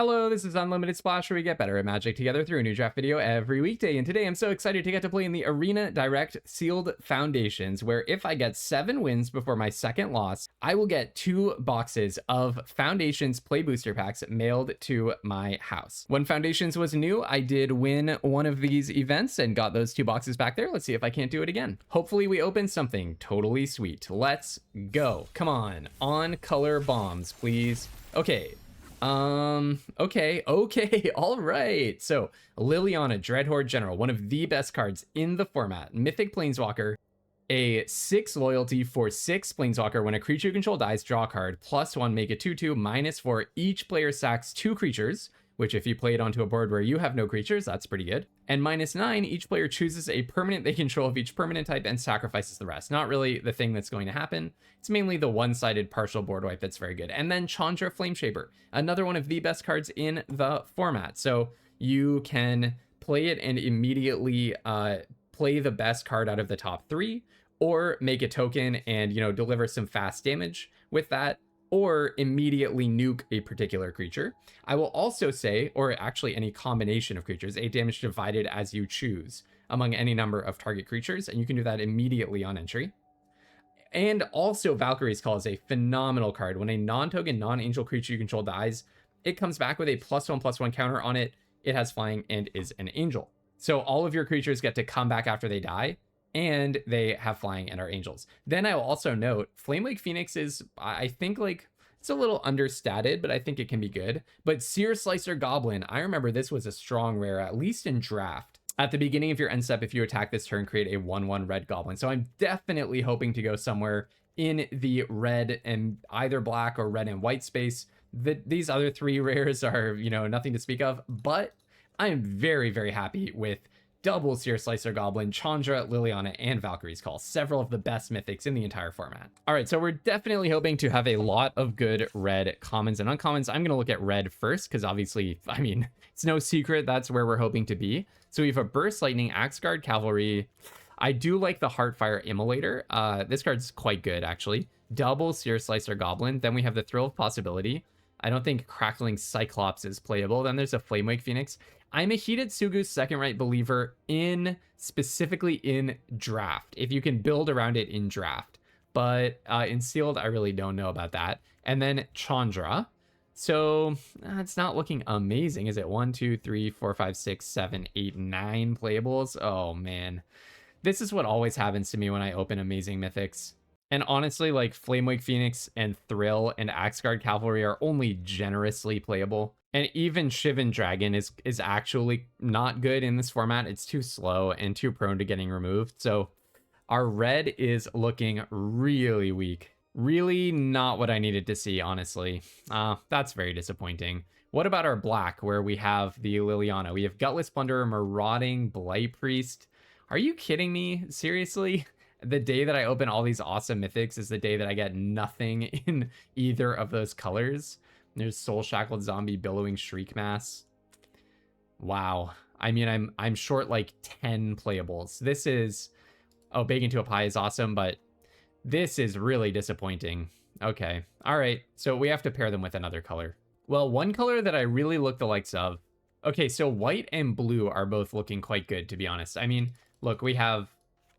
Hello, this is Unlimited Splash, where we get better at Magic together through a new draft video every weekday. And today I'm so excited to get to play in the Arena Direct Sealed Foundations, where if I get 7 wins before my second loss, I will get 2 boxes of Foundations Play Booster Packs mailed to my house. When Foundations was new, I did win one of these events and got those 2 boxes back there. Let's see if I can't do it again. Hopefully we open something totally sweet. Let's go. Come on color bombs, please. Okay. Okay, all right. So, Liliana, Dreadhorde General, one of the best cards in the format. Mythic Planeswalker, a 6 loyalty for 6 Planeswalker. When a creature you control dies, draw a card. +1, make it 2/2, -4. Each player sacks 2 creatures, which if you play it onto a board where you have no creatures, that's pretty good. And -9, each player chooses a permanent they control of each permanent type and sacrifices the rest. Not really the thing that's going to happen. It's mainly the one-sided partial board wipe that's very good. And then Chandra Flameshaper, another one of the best cards in the format. So you can play it and immediately play the best card out of the top 3, or make a token and, deliver some fast damage with that, or immediately nuke a particular creature. I will also say, or actually any combination of creatures, 8 damage divided as you choose among any number of target creatures, and you can do that immediately on entry. And also Valkyrie's Call is a phenomenal card. When a non-token, non-angel creature you control dies, it comes back with a +1/+1 counter on it. It has flying and is an angel. So all of your creatures get to come back after they die, and they have flying and are angels. Then I will also note, Flamewake Phoenix is, I think, it's a little understated, but I think it can be good. But Seer Slicer Goblin, I remember this was a strong rare, at least in draft. At the beginning of your end step, if you attack this turn, create a 1/1 red goblin. So I'm definitely hoping to go somewhere in the red and either black or red and white space. These other 3 rares are, nothing to speak of, but I am very, very happy with double Seer Slicer Goblin, Chandra, Liliana, and Valkyrie's Call. Several of the best mythics in the entire format. All right, so we're definitely hoping to have a lot of good red commons and uncommons. I'm going to look at red first, because obviously, it's no secret that's where we're hoping to be. So we have a Burst Lightning, Axeguard Cavalry. I do like the Heartfire Immolator. This card's quite good, actually. Double Seer Slicer Goblin. Then we have the Thrill of Possibility. I don't think Crackling Cyclops is playable. Then there's a Flamewake Phoenix. I'm a Heated Sugu second right believer specifically in draft, if you can build around it in draft. But in sealed, I really don't know about that. And then Chandra. So it's not looking amazing, is it? 1, 2, 3, 4, 5, 6, 7, 8, 9 playables. Oh man, this is what always happens to me when I open amazing mythics. And honestly, Flamewake Phoenix and Thrill and Axeguard Cavalry are only generously playable. And even Shivan Dragon is actually not good in this format. It's too slow and too prone to getting removed. So our red is looking really weak. Really not what I needed to see, honestly. That's very disappointing. What about our black, where we have the Liliana? We have Gutless Plunderer, Marauding Blight Priest. Are you kidding me? Seriously? The day that I open all these awesome mythics is the day that I get nothing in either of those colors. There's Soul Shackled Zombie, Billowing Shriek Mass. Wow. I'm short 10 playables. This is... Oh, Bacon to a Pie is awesome, but this is really disappointing. Okay. All right. So we have to pair them with another color. Well, one color that I really look the likes of... Okay, so white and blue are both looking quite good, to be honest. Look, we have...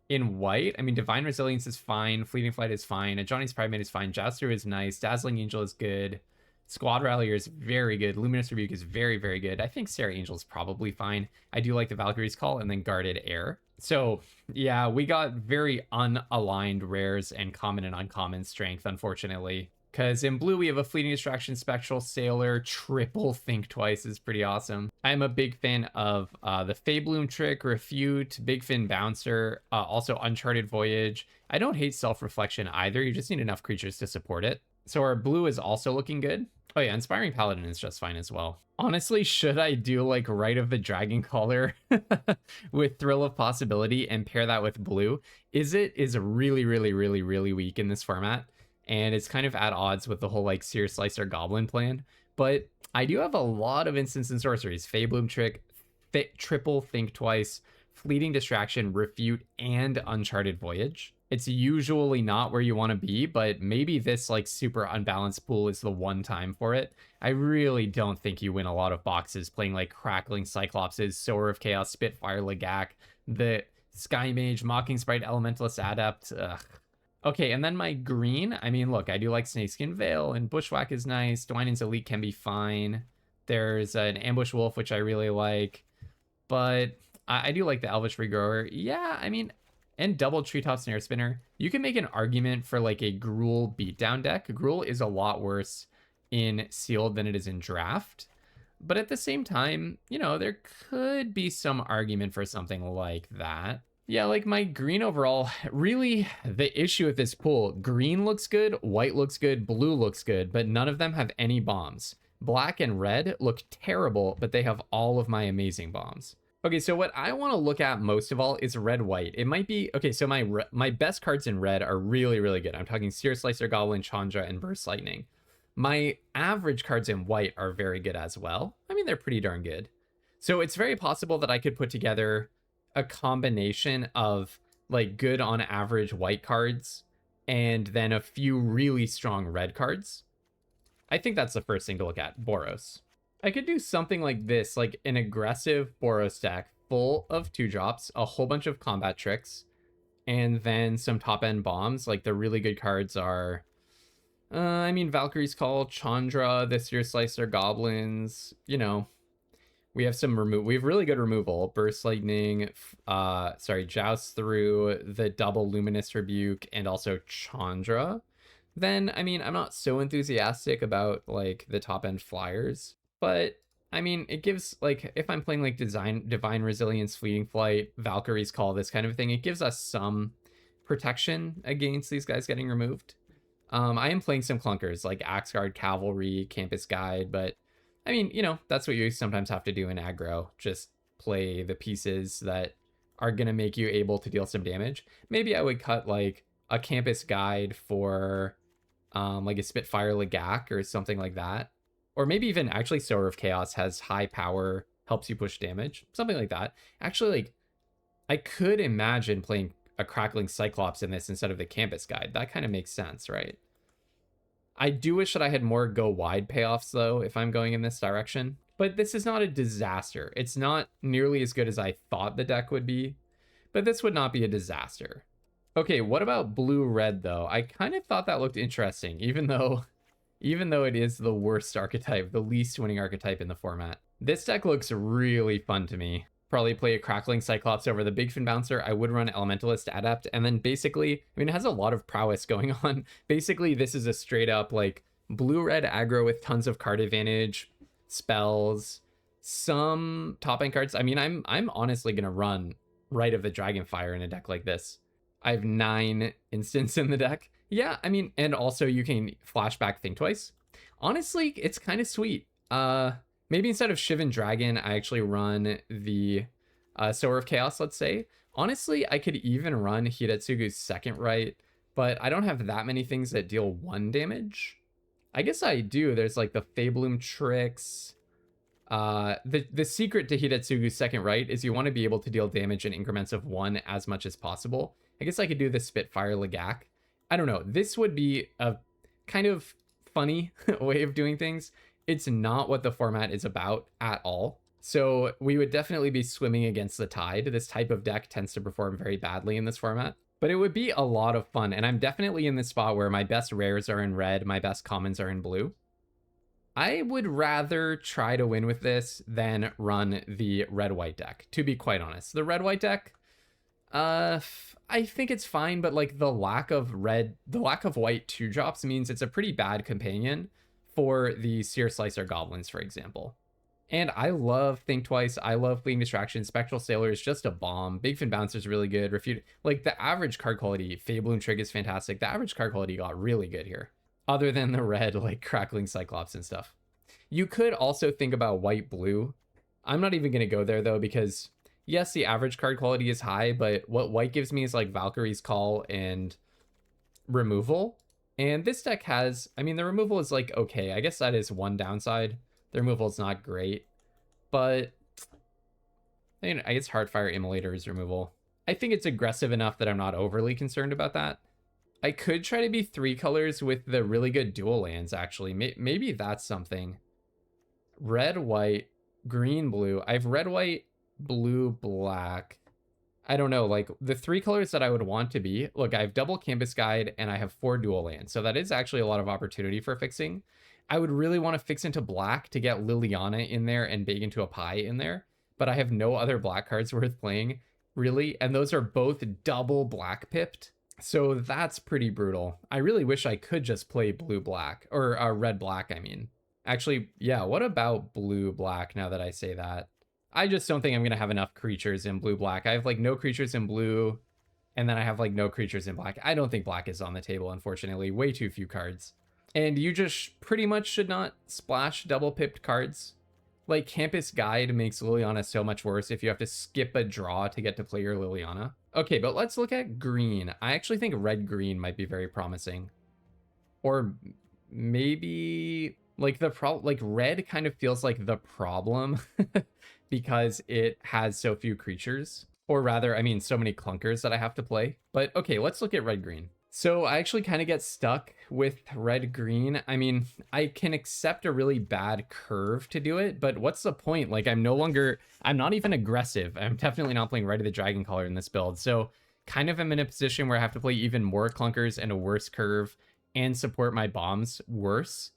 In white, Divine Resilience is fine. Fleeting Flight is fine. Ajani's Primate is fine. Jaster is nice. Dazzling Angel is good. Squad Rallier is very good. Luminous Rebuke is very, very good. I think Sarah Angel is probably fine. I do like the Valkyrie's Call and then Guarded Air. So, yeah, we got very unaligned rares and common and uncommon strength, unfortunately. Because in blue, we have a Fleeting Distraction, Spectral Sailor, triple Think Twice is pretty awesome. I'm a big fan of the Faebloom Trick, Refute, Big Fin Bouncer, also Uncharted Voyage. I don't hate Self-Reflection either, you just need enough creatures to support it. So our blue is also looking good. Oh yeah, Inspiring Paladin is just fine as well. Honestly, should I do Rite of the Dragon Caller with Thrill of Possibility and pair that with blue? Is really, really, really, really weak in this format. And it's kind of at odds with the whole Seer Slicer Goblin plan. But I do have a lot of instants and sorceries. Faebloom Trick, triple Think Twice, Fleeting Distraction, Refute, and Uncharted Voyage. It's usually not where you want to be, but maybe this like super unbalanced pool is the one time for it. I really don't think you win a lot of boxes playing like Crackling Cyclopses, Sower of Chaos, Spitfire Lagak, the Sky Mage, Mocking Sprite, Elementalist Adept. Ugh. Okay, and then my green, I mean, look, I do like Snakeskin Veil, and Bushwhack is nice. Dwynen's Elite can be fine. There's an Ambush Wolf, which I really like. But I do like the Elvish Regrower. Yeah, I mean, and double Treetop Snare Spinner. You can make an argument for like a Gruul beatdown deck. Gruul is a lot worse in Sealed than it is in Draft. But at the same time, you know, there could be some argument for something like that. Yeah, like my green overall, really the issue with this pool, green looks good, white looks good, blue looks good, but none of them have any bombs. Black and red look terrible, but they have all of my amazing bombs. Okay, so what I want to look at most of all is red-white. It might be, okay, so my best cards in red are really, really good. I'm talking Seer Slicer, Goblin, Chandra, and Burst Lightning. My average cards in white are very good as well. I mean, they're pretty darn good. So it's very possible that I could put together a combination of like good on average white cards and then a few really strong red cards. I think that's the first thing to look at, Boros. I could do something like this, like an aggressive Boros deck full of 2-drops, a whole bunch of combat tricks, and then some top-end bombs. Like the really good cards are, I mean, Valkyrie's Call, Chandra, this year's Slicer, Goblins, you know. We have some we have really good removal. Burst Lightning, Joust Through, the double Luminous Rebuke, and also Chandra. Then, I mean, I'm not so enthusiastic about, like, the top-end flyers. But, I mean, it gives, like, if I'm playing, like, Divine Resilience, Fleeting Flight, Valkyrie's Call, this kind of thing, it gives us some protection against these guys getting removed. I am playing some clunkers, like Axeguard, Cavalry, Campus Guide, but I mean, you know, that's what you sometimes have to do in aggro. Just play the pieces that are going to make you able to deal some damage. Maybe I would cut like a Campus Guide for like a Spitfire Lagak or something like that. Or maybe even actually Sower of Chaos has high power, helps you push damage. Something like that. Actually, like, I could imagine playing a Crackling Cyclops in this instead of the Campus Guide. That kind of makes sense, right? I do wish that I had more go wide payoffs though if I'm going in this direction, but this is not a disaster. It's not nearly as good as I thought the deck would be, but this would not be a disaster. Okay, what about blue-red though? I kind of thought that looked interesting, even though it is the worst archetype, the least winning archetype in the format. This deck looks really fun to me. Probably play a Crackling Cyclops over the Big Fin Bouncer. I would run Elementalist Adept, and then basically, I mean, it has a lot of prowess going on. Basically, this is a straight up like blue-red aggro with tons of card advantage, spells, some top-end cards. I mean, I'm honestly gonna run Rite of the Dragonfire in a deck like this. I have 9 instants in the deck. Yeah, I mean, and also you can flashback Think Twice. Honestly, it's kind of sweet. Maybe instead of Shivan Dragon, I actually run the Sower of Chaos, let's say. Honestly, I could even run Hidetsugu's Second Right, but I don't have that many things that deal 1 damage. I guess I do. There's like the Fabloom tricks. The secret to Hidetsugu's Second Right is you want to be able to deal damage in increments of 1 as much as possible. I guess I could do the Spitfire Lagak. I don't know. This would be a kind of funny way of doing things. It's not what the format is about at all. So we would definitely be swimming against the tide. This type of deck tends to perform very badly in this format, but it would be a lot of fun. And I'm definitely in this spot where my best rares are in red, my best commons are in blue. I would rather try to win with this than run the red-white deck, to be quite honest. The red-white deck, I think it's fine, but like the lack of white 2-drops means it's a pretty bad companion for the Seer Slicer Goblins, for example. And I love Think Twice. I love Fleeting Distraction. Spectral Sailor is just a bomb. Big Fin Bouncer is really good. Like the average card quality, Fabloom Trig is fantastic. The average card quality got really good here, other than the red, like Crackling Cyclops and stuff. You could also think about white-blue. I'm not even going to go there though, because yes, the average card quality is high, but what white gives me is like Valkyrie's Call and removal. And this deck has, I mean, the removal is like, okay, I guess that is one downside. The removal is not great, but I guess Heartfire Immolator is removal. I think it's aggressive enough that I'm not overly concerned about that. I could try to be 3 colors with the really good dual lands, actually. Maybe that's something. Red, white, green, blue. I have red, white, blue, black. I don't know, like the 3 colors that I would want to be. Look, I have double campus guide and I have 4 dual lands. So that is actually a lot of opportunity for fixing. I would really want to fix into black to get Liliana in there and bake into a pie in there. But I have no other black cards worth playing, really. And those are both double black pipped. So that's pretty brutal. I really wish I could just play blue-black, or red-black, I mean. Actually, yeah, what about blue-black now that I say that? I just don't think I'm going to have enough creatures in blue-black. I have, like, no creatures in blue, and then I have, like, no creatures in black. I don't think black is on the table, unfortunately. Way too few cards. And you just pretty much should not splash double-pipped cards. Like, Campus Guide makes Liliana so much worse if you have to skip a draw to get to play your Liliana. Okay, but let's look at green. I actually think red-green might be very promising. Or maybe like like red kind of feels like the problem because it has so few creatures. Or rather, I mean, so many clunkers that I have to play. But okay, let's look at red-green. So I actually kind of get stuck with red-green. I mean, I can accept a really bad curve to do it, but what's the point? Like, I'm not even aggressive. I'm definitely not playing Rite of the Dragon color in this build. So kind of am in a position where I have to play even more clunkers and a worse curve and support my bombs worse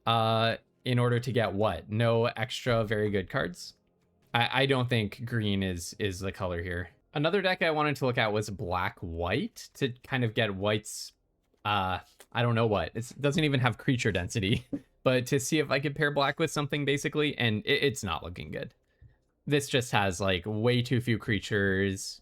in order to get what? No extra very good cards? I don't think green is the color here. Another deck I wanted to look at was black-white to kind of get white's, I don't know what. It doesn't even have creature density, but to see if I could pair black with something, basically, and it's not looking good. This just has, like, way too few creatures.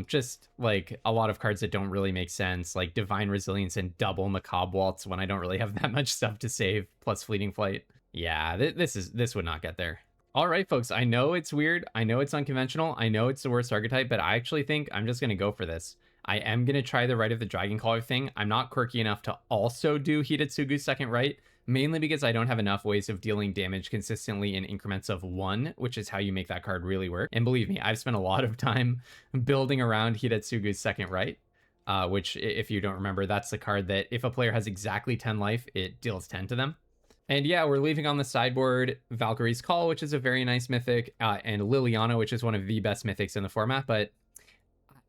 Just, like, a lot of cards that don't really make sense, like Divine Resilience and double Macabre Waltz when I don't really have that much stuff to save, plus Fleeting Flight. Yeah, this would not get there. All right, folks, I know it's weird. I know it's unconventional. I know it's the worst archetype, but I actually think I'm just going to go for this. I am going to try the Rite of the Dragon color thing. I'm not quirky enough to also do Hidetsugu's second right, mainly because I don't have enough ways of dealing damage consistently in increments of 1, which is how you make that card really work. And believe me, I've spent a lot of time building around Hidetsugu's second right, which, if you don't remember, that's the card that if a player has exactly 10 life, it deals 10 to them. And yeah, we're leaving on the sideboard Valkyrie's Call, which is a very nice mythic, and Liliana, which is one of the best mythics in the format, but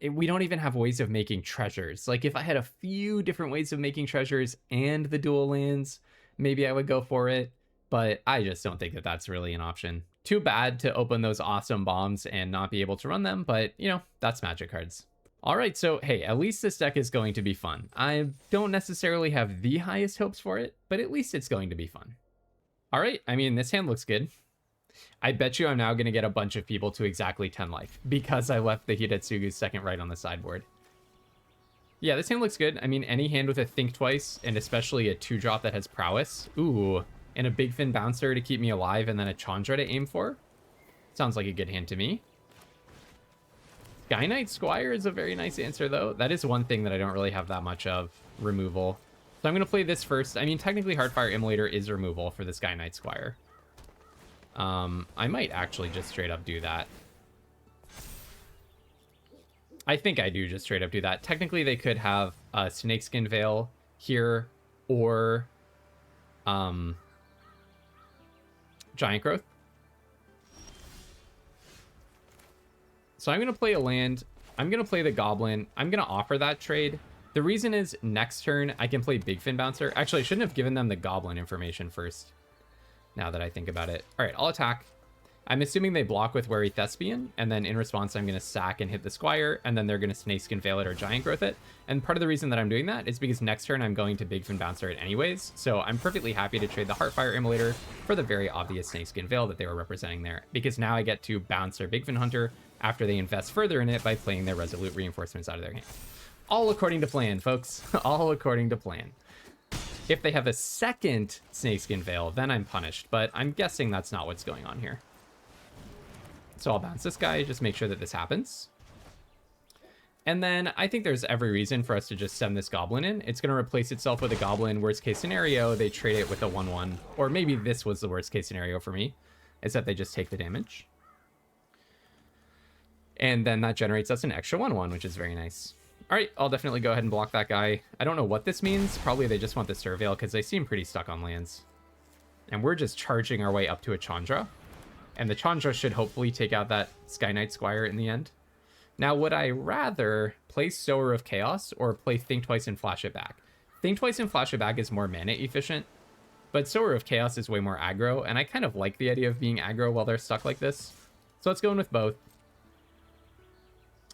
we don't even have ways of making treasures. Like, if I had a few different ways of making treasures and the dual lands, maybe I would go for it, but I just don't think that that's really an option. Too bad to open those awesome bombs and not be able to run them, but, you know, that's Magic cards. All right, so hey, at least this deck is going to be fun. I don't necessarily have the highest hopes for it, but at least it's going to be fun. All right, I mean, this hand looks good. I bet you I'm now going to get a bunch of people to exactly 10 life because I left the Hidetsugu's second right on the sideboard. Yeah, this hand looks good. I mean, any hand with a Think Twice, and especially a 2-drop that has Prowess. Ooh, and a Big Fin Bouncer to keep me alive, and then a Chandra to aim for. Sounds like a good hand to me. Sky Knight Squire is a very nice answer, though. That is one thing that I don't really have that much of, removal. So I'm going to play this first. I mean, technically Heartfire Immolator is removal for the Sky Knight Squire. I might actually just straight up do that. I think I do just straight up do that. Technically, they could have Snakeskin Veil here, or Giant Growth. So I'm going to play a land. I'm going to play the Goblin. I'm going to offer that trade. The reason is next turn I can play Big Fin Bouncer. Actually, I shouldn't have given them the Goblin information first, now that I think about it. All right, I'll attack. I'm assuming they block with Wary Thespian, and then in response, I'm going to sack and hit the Squire, and then they're going to Snakeskin Veil it or Giant Growth it. And part of the reason that I'm doing that is because next turn I'm going to Big Fin Bouncer it anyways, so I'm perfectly happy to trade the Heartfire Immolator for the very obvious Snakeskin Veil that they were representing there, because now I get to bounce their Big Fin Hunter after they invest further in it by playing their Resolute Reinforcements out of their hand. All according to plan, folks. All according to plan. If they have a second Snakeskin Veil, then I'm punished, but I'm guessing that's not what's going on here. So I'll bounce this guy, just make sure that this happens. And then I think there's every reason for us to just send this Goblin in. It's going to replace itself with a Goblin. Worst case scenario, they trade it with a 1/1. Or maybe this was the worst case scenario for me, is that they just take the damage. And then that generates us an extra 1/1, which is very nice. All right, I'll definitely go ahead and block that guy. I don't know what this means. Probably they just want the Surveil because they seem pretty stuck on lands. And we're just charging our way up to a Chandra. And the Chandra should hopefully take out that Sky Knight Squire in the end. Now, would I rather play Sower of Chaos or play Think Twice and Flash it back? Think Twice and Flash it back is more mana efficient, but Sower of Chaos is way more aggro, and I kind of like the idea of being aggro while they're stuck like this. So let's go in with both.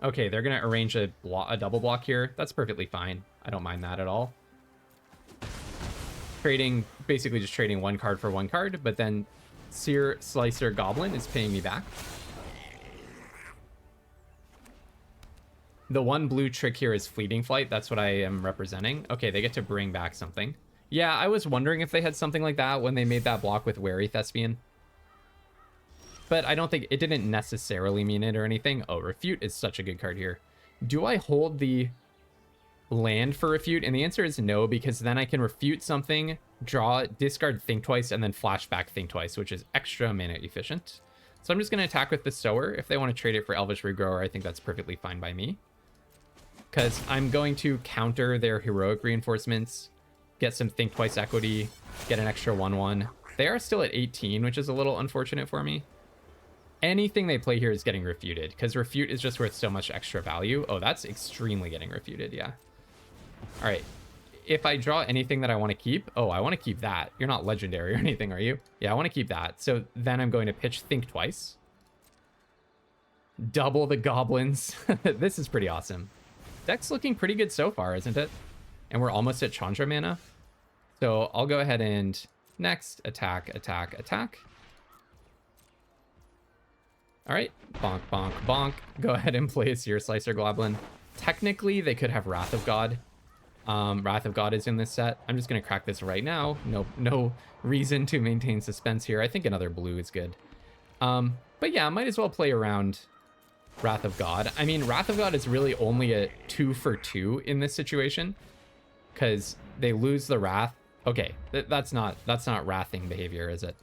Okay, they're going to arrange a double block here. That's perfectly fine. I don't mind that at all. Basically just trading one card for one card, but then Seer Slicer Goblin is paying me back. The one blue trick here is Fleeting Flight. That's what I am representing. Okay, they get to bring back something. Yeah, I was wondering if they had something like that when they made that block with Wary Thespian. But I don't think it didn't necessarily mean it or anything. Oh, Refute is such a good card here. Do I hold the land for Refute? And the answer is no, because then I can refute something, draw, discard Think Twice, and then flashback Think Twice, which is extra mana efficient. So I'm just going to attack with the Sower. If they want to trade it for Elvish Regrower, I think that's perfectly fine by me. Because I'm going to counter their heroic reinforcements, get some Think Twice equity, get an extra 1/1. They are still at 18, which is a little unfortunate for me. Anything they play here is getting refuted, because refute is just worth so much extra value. Oh, that's extremely getting refuted, yeah. All right. If I draw anything that I want to keep, oh, I want to keep that. You're not legendary or anything, are you? Yeah, I want to keep that. So then I'm going to pitch Think Twice. Double the goblins. This is pretty awesome. Deck's looking pretty good so far, isn't it? And we're almost at Chandra mana. So I'll go ahead and next attack, attack, attack. All right, bonk, bonk, bonk. Go ahead and play a Seer Slicer Goblin. Technically, they could have Wrath of God. Wrath of God is in this set. I'm just going to crack this right now. No reason to maintain suspense here. I think another blue is good. But yeah, might as well play around Wrath of God. I mean, Wrath of God is really only a 2 for 2 in this situation, because they lose the Wrath. Okay, that's not wrathing behavior, is it?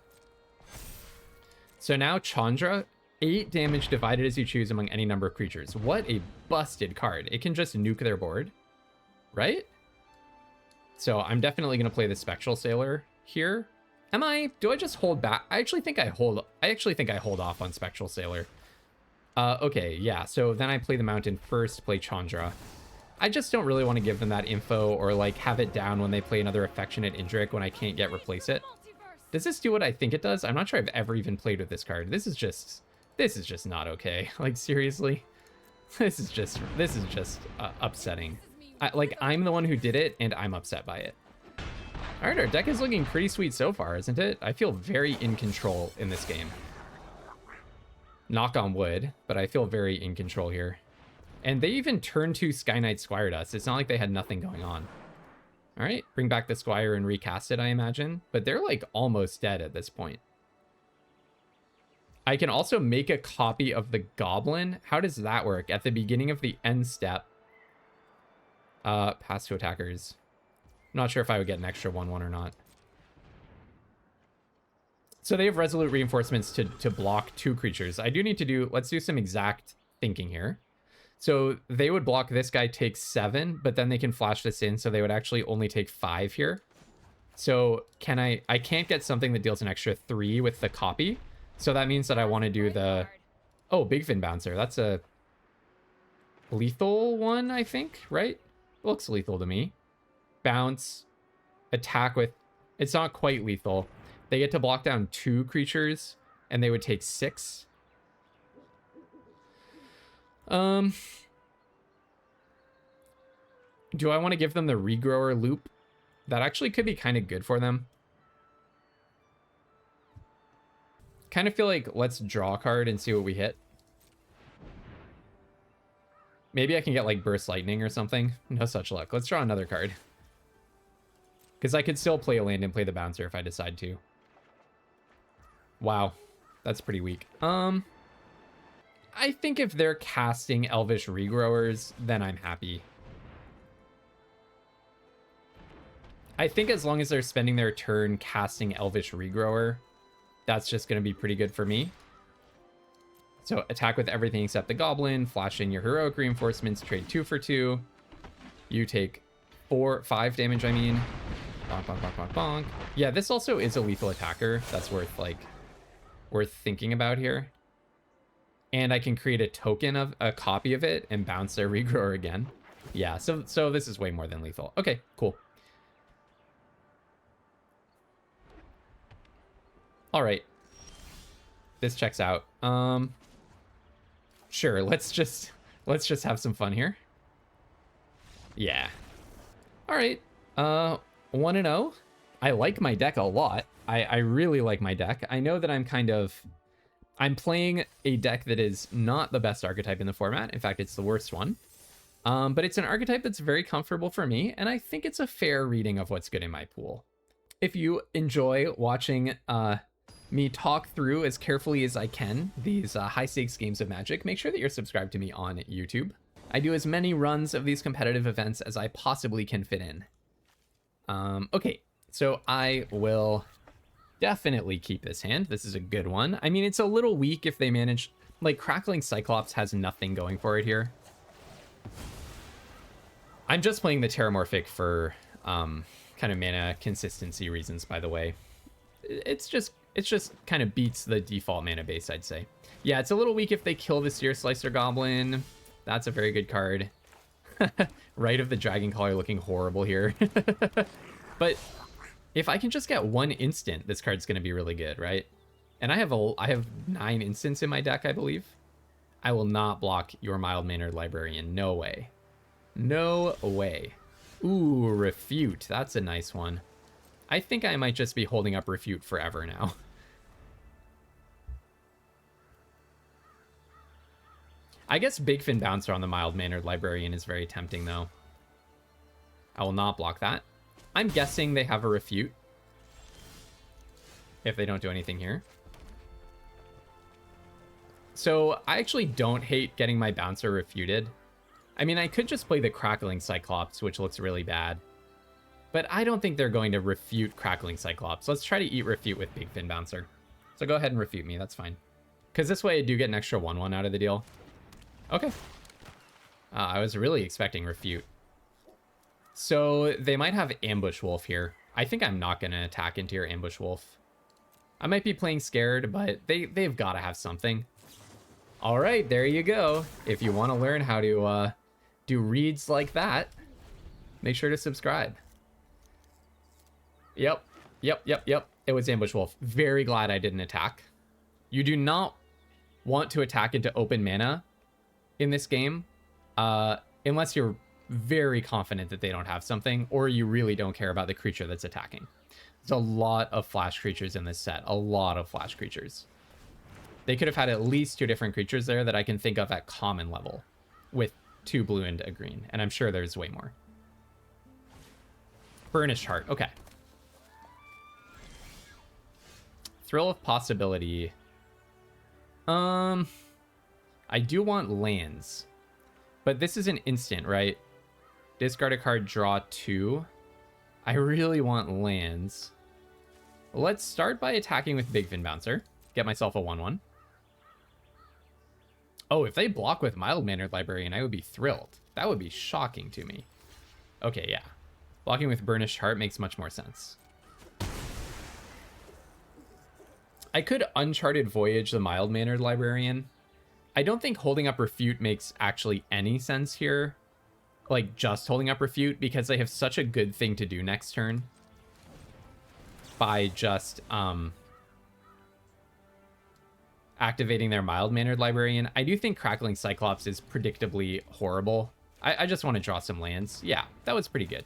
So now Chandra, 8 damage divided as you choose among any number of creatures. What a busted card. It can just nuke their board, right? So I'm definitely going to play the Spectral Sailor here. Do I just hold back? I actually think I hold off on Spectral Sailor. Okay, yeah, so then I play the Mountain first, play Chandra. I just don't really want to give them that info or like have it down when they play another Affectionate Indrik when I can't replace it. Does this do what I think it does? I'm not sure I've ever even played with this card. This is just not okay. Like, seriously, this is just upsetting. I'm the one who did it and I'm upset by it. All right, our deck is looking pretty sweet so far, isn't it? I feel very in control in this game. Knock on wood, but I feel very in control here. And they even turn to Sky Knight Squired us. It's not like they had nothing going on. All right, bring back the Squire and recast it, I imagine. But they're like almost dead at this point. I can also make a copy of the Goblin. How does that work? At the beginning of the end step. Pass to attackers. Not sure if I would get an extra 1/1 or not. So they have Resolute Reinforcements to block 2 creatures. I do need to do, let's do some exact thinking here. So they would block this guy, take 7, but then they can flash this in, so they would actually only take 5 here. So I can't get something that deals an extra 3 with the copy. So that means that I want to do the, oh, Big Fin Bouncer. That's a lethal one, I think, right? Looks lethal to me. Bounce, attack with, it's not quite lethal. They get to block down 2 creatures, and they would take 6. Do I want to give them the Regrower loop? That actually could be kind of good for them. Kind of feel like let's draw a card and see what we hit. Maybe I can get like Burst Lightning or something. No such luck. Let's draw another card. Because I could still play a land and play the Bouncer if I decide to. Wow. That's pretty weak. I think if they're casting Elvish Regrowers, then I'm happy. I think as long as they're spending their turn casting Elvish Regrower, that's just going to be pretty good for me. So attack with everything except the goblin, flash in your heroic reinforcements, trade 2 for 2. You take 5 damage, I mean. Bonk, bonk, bonk, bonk, bonk. Yeah, this also is a lethal attacker. That's worth thinking about here. And I can create a token of a copy of it and bounce their regrower again. Yeah, so this is way more than lethal. Okay, cool. All right. This checks out. Sure, let's just have some fun here. Yeah. All right. 1-0. I like my deck a lot. I really like my deck. I know that I'm playing a deck that is not the best archetype in the format. In fact, it's the worst one. But it's an archetype that's very comfortable for me, and I think it's a fair reading of what's good in my pool. If you enjoy watching me talk through as carefully as I can these high-stakes games of Magic, make sure that you're subscribed to me on YouTube. I do as many runs of these competitive events as I possibly can fit in. Okay, so I will definitely keep this hand. This is a good one. I mean, it's a little weak if they manage... Like, Crackling Cyclops has nothing going for it here. I'm just playing the Terramorphic for kind of mana consistency reasons, by the way. It's just kind of beats the default mana base, I'd say. Yeah, it's a little weak if they kill the Seer Slicer Goblin. That's a very good card. Right of the Dragon Caller looking horrible here. But if I can just get one instant, this card's going to be really good, right? And I have 9 instants in my deck, I believe. I will not block your Mild-Mannered Librarian. No way. No way. Ooh, Refute. That's a nice one. I think I might just be holding up Refute forever now. I guess Big Fin Bouncer on the Mild-Mannered Librarian is very tempting, though. I will not block that. I'm guessing they have a Refute. If they don't do anything here. So, I actually don't hate getting my Bouncer refuted. I mean, I could just play the Crackling Cyclops, which looks really bad. But I don't think they're going to refute Crackling Cyclops. Let's try to eat Refute with Big Fin Bouncer. So go ahead and refute me, that's fine. Because this way I do get an extra 1/1 out of the deal. Okay. I was really expecting Refute. So they might have Ambush Wolf here. I think I'm not going to attack into your Ambush Wolf. I might be playing scared, but they've got to have something. All right, there you go. If you want to learn how to do reads like that, make sure to subscribe. Yep. It was Ambush Wolf. Very glad I didn't attack. You do not want to attack into open mana in this game, unless you're very confident that they don't have something, or you really don't care about the creature that's attacking. There's a lot of flash creatures in this set. A lot of flash creatures. They could have had at least 2 different creatures there that I can think of at common level, with 2 blue and a green, and I'm sure there's way more. Burnished Heart. Okay. Thrill of Possibility. I do want lands. But this is an instant, right? Discard a card, draw 2. I really want lands. Let's start by attacking with Big Fin Bouncer. Get myself a 1/1. Oh, if they block with Mild-Mannered Librarian, I would be thrilled. That would be shocking to me. Okay, yeah. Blocking with Burnished Heart makes much more sense. I could Uncharted Voyage the Mild-Mannered Librarian. I don't think holding up Refute makes actually any sense here. Like, just holding up Refute, because they have such a good thing to do next turn. By just, activating their Mild-Mannered Librarian. I do think Crackling Cyclops is predictably horrible. I just want to draw some lands. Yeah, that was pretty good.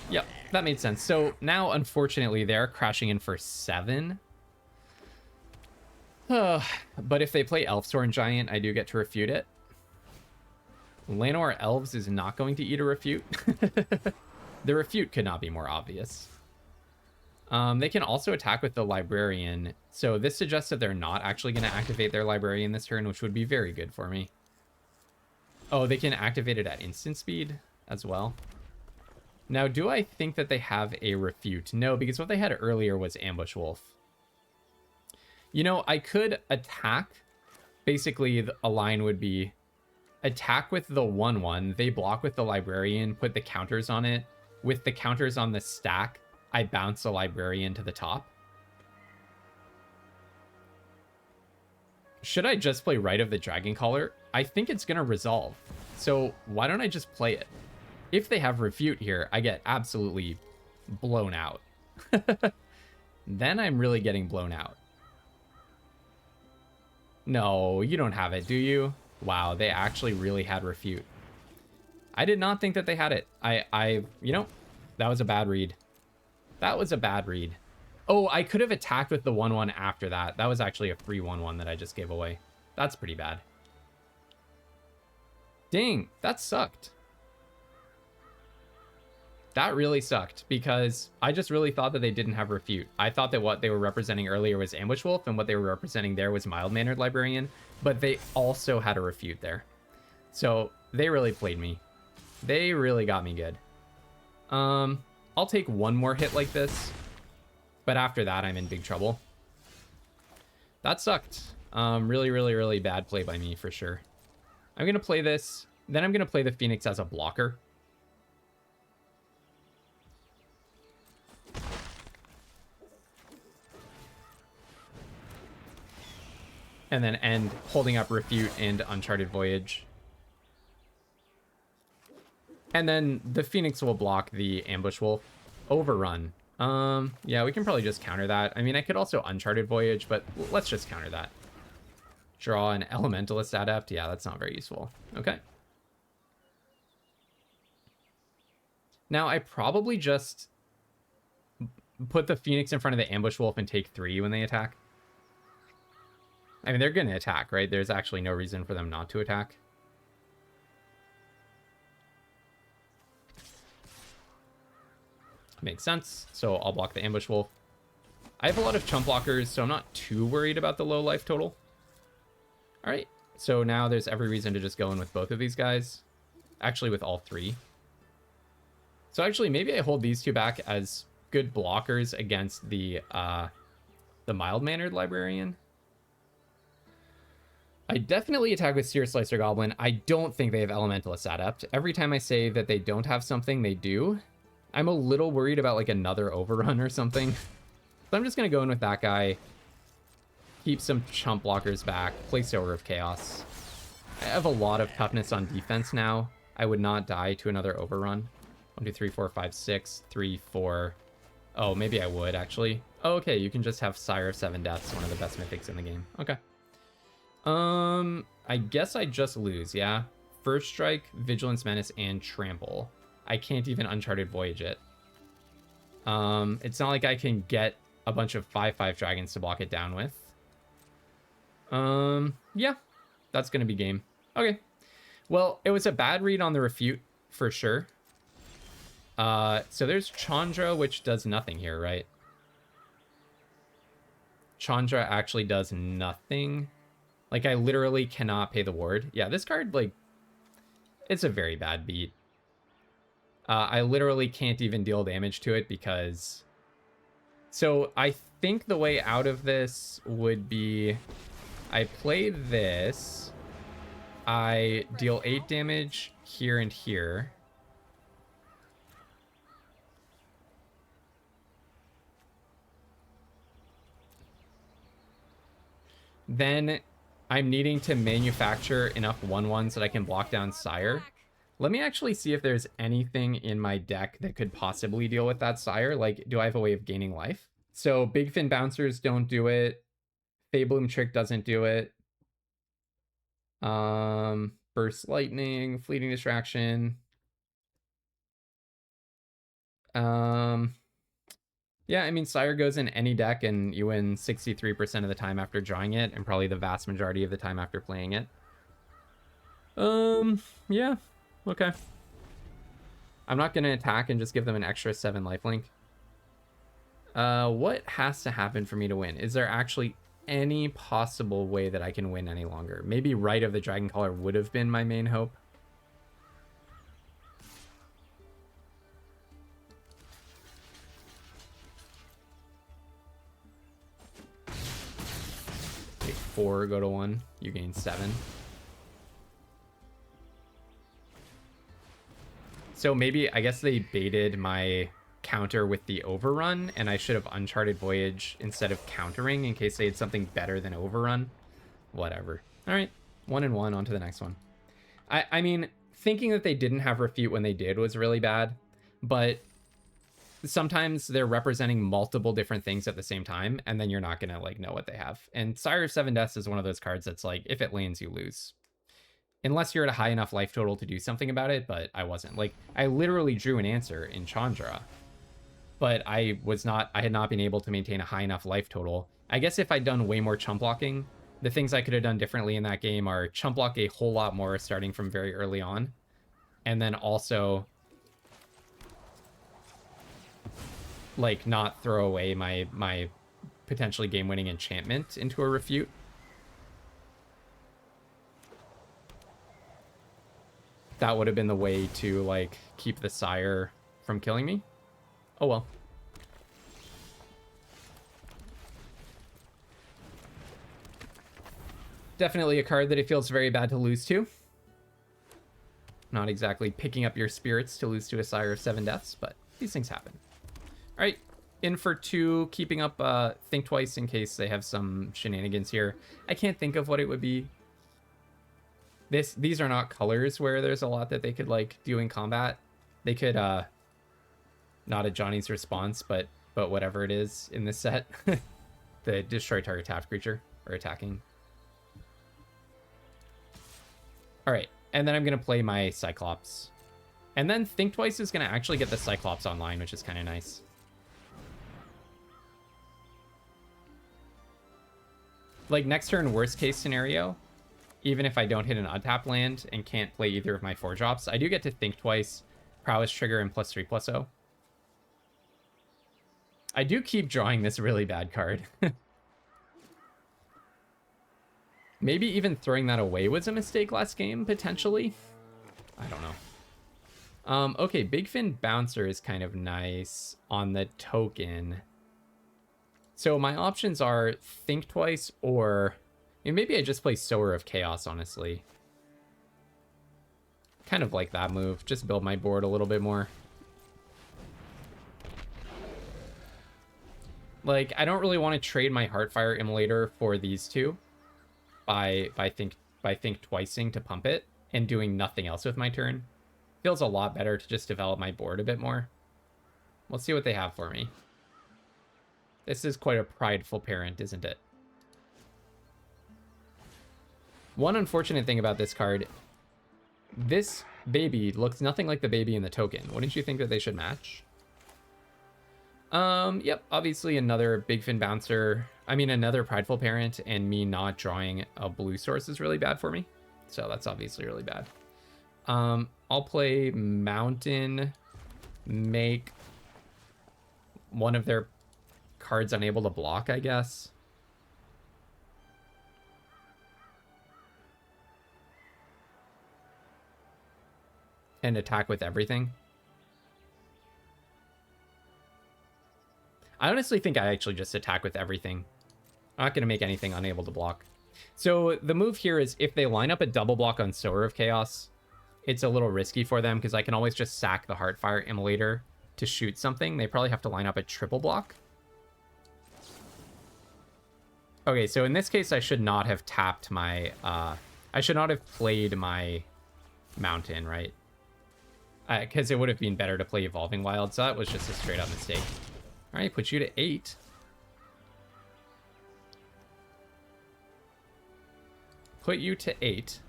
Yep, that made sense. So now, unfortunately, they're crashing in for 7. But if they play Elfstorn Giant, I do get to refute it. Llanowar Elves is not going to eat a refute. The refute could not be more obvious. They can also attack with the Librarian. So this suggests that they're not actually going to activate their Librarian this turn, which would be very good for me. Oh, they can activate it at instant speed as well. Now, do I think that they have a refute? No, because what they had earlier was Ambush Wolf. You know, I could attack. Basically, a line would be attack with the 1/1. They block with the librarian, put the counters on it. With the counters on the stack, I bounce the librarian to the top. Should I just play Rite of the Dragon Caller? I think it's going to resolve. So why don't I just play it? If they have Refute here, I get absolutely blown out. Then I'm really getting blown out. No, you don't have it, do you? Wow, they actually really had Refute. I did not think that they had it. You know, that was a bad read. That was a bad read. Oh, I could have attacked with the 1/1 after that. That was actually a free 1/1 that I just gave away. That's pretty bad. Dang, that sucked. That really sucked because I just really thought that they didn't have Refute. I thought that what they were representing earlier was Ambush Wolf and what they were representing there was Mild-Mannered Librarian, but they also had a Refute there. So they really played me. They really got me good. I'll take one more hit like this, but after that, I'm in big trouble. That sucked. Really, really, really bad play by me for sure. I'm going to play this. Then I'm going to play the Phoenix as a blocker. And then end holding up Refute and Uncharted Voyage. And then the Phoenix will block the Ambush Wolf. Overrun. Yeah, we can probably just counter that. I mean, I could also Uncharted Voyage, but let's just counter that. Draw an Elementalist Adept. Yeah, that's not very useful. Okay. Now, I probably just put the Phoenix in front of the Ambush Wolf and take 3 when they attack. I mean, they're going to attack, right? There's actually no reason for them not to attack. Makes sense. So I'll block the Ambush Wolf. I have a lot of chump blockers, so I'm not too worried about the low life total. All right. So now there's every reason to just go in with both of these guys. Actually, with all 3. So actually, maybe I hold these 2 back as good blockers against the Mild-Mannered Librarian. I definitely attack with Seer Slicer Goblin. I don't think they have Elementalist Adept. Every time I say that they don't have something, they do. I'm a little worried about like another overrun or something. So I'm just going to go in with that guy. Keep some chump blockers back. Play Sower of Chaos. I have a lot of toughness on defense now. I would not die to another overrun. 1, 2, 3, 4, 5, 6, 3, 4. Oh, maybe I would actually. Oh, okay, you can just have Sire of 7 Deaths, one of the best mythics in the game. Okay. I guess I just lose, yeah? First Strike, Vigilance Menace, and Trample. I can't even Uncharted Voyage it. It's not like I can get a bunch of 5/5 dragons to block it down with. Yeah, that's gonna be game. Okay. Well, it was a bad read on the Refute, for sure. So there's Chandra, which does nothing here, right? Chandra actually does nothing. Like, I literally cannot pay the ward. Yeah, this card, like, it's a very bad beat. I literally can't even deal damage to it because... So, I think the way out of this would be... I play this. I deal 8 damage here and here. Then... I'm needing to manufacture enough 1/1s that I can block down Sire. Let me actually see if there's anything in my deck that could possibly deal with that Sire. Like, do I have a way of gaining life? So Big Fin Bouncers don't do it. Fabloom Trick doesn't do it. Burst Lightning, Fleeting Distraction. Yeah, I mean, Sire goes in any deck and you win 63% of the time after drawing it, and probably the vast majority of the time after playing it. Yeah, okay. I'm not going to attack and just give them an extra 7 lifelink. What has to happen for me to win? Is there actually any possible way that I can win any longer? Maybe Rite of the Dragon Caller would have been my main hope. 4, go to 1. You gain 7. So maybe, I guess they baited my counter with the overrun, and I should have Uncharted Voyage instead of countering in case they had something better than overrun. Whatever. All right, 1 and 1, on to the next one. I mean, thinking that they didn't have Refute when they did was really bad, but sometimes they're representing multiple different things at the same time, and then you're not gonna like know what they have. And Sire of 7 Deaths is one of those cards that's like, if it lands, you lose. Unless you're at a high enough life total to do something about it, but I wasn't. Like, I literally drew an answer in Chandra, but I had not been able to maintain a high enough life total. I guess if I'd done way more chump blocking, the things I could have done differently in that game are chump block a whole lot more starting from very early on, and then also like not throw away my potentially game-winning enchantment into a Refute. That would have been the way to like keep the Sire from killing me. Oh well. Definitely a card that it feels very bad to lose to. Not exactly picking up your spirits to lose to a Sire of 7 Deaths, but these things happen. All right, in for 2, keeping up Think Twice in case they have some shenanigans here. I can't think of what it would be. These are not colors where there's a lot that they could like do in combat. They could not a Johnny's Response, but whatever it is in this set. The destroy target tapped creature or attacking. All right, and then I'm gonna play my Cyclops. And then Think Twice is gonna actually get the Cyclops online, which is kind of nice. Like next turn, worst case scenario, even if I don't hit an untap land and can't play either of my 4-drops, I do get to Think Twice, Prowess Trigger, and +3/+0. I do keep drawing this really bad card. Maybe even throwing that away was a mistake last game, potentially. I don't know. Okay, Big Fin Bouncer is kind of nice on the token. So my options are Think Twice or... and maybe I just play Sower of Chaos, honestly. Kind of like that move. Just build my board a little bit more. Like, I don't really want to trade my Heartfire Immolator for these two by think twicing to pump it and doing nothing else with my turn. Feels a lot better to just develop my board a bit more. Let's see what they have for me. This is quite a prideful parent, isn't it? One unfortunate thing about this card, this baby looks nothing like the baby in the token. Wouldn't you think that they should match? Yep, obviously another Big Fin Bouncer. I mean, another Prideful Parent, and me not drawing a blue source is really bad for me. So that's obviously really bad. I'll play Mountain, make one of their cards unable to block, I guess. And attack with everything. I honestly think I actually just attack with everything. I'm not going to make anything unable to block. So the move here is if they line up a double block on Sower of Chaos, it's a little risky for them because I can always just sack the Heartfire Immolator to shoot something. They probably have to line up a triple block. Okay, so in this case, I should not have tapped my... I should not have played my Mountain, right? Because it would have been better to play Evolving Wild, so that was just a straight up mistake. All right, put you to 8. Put you to 8.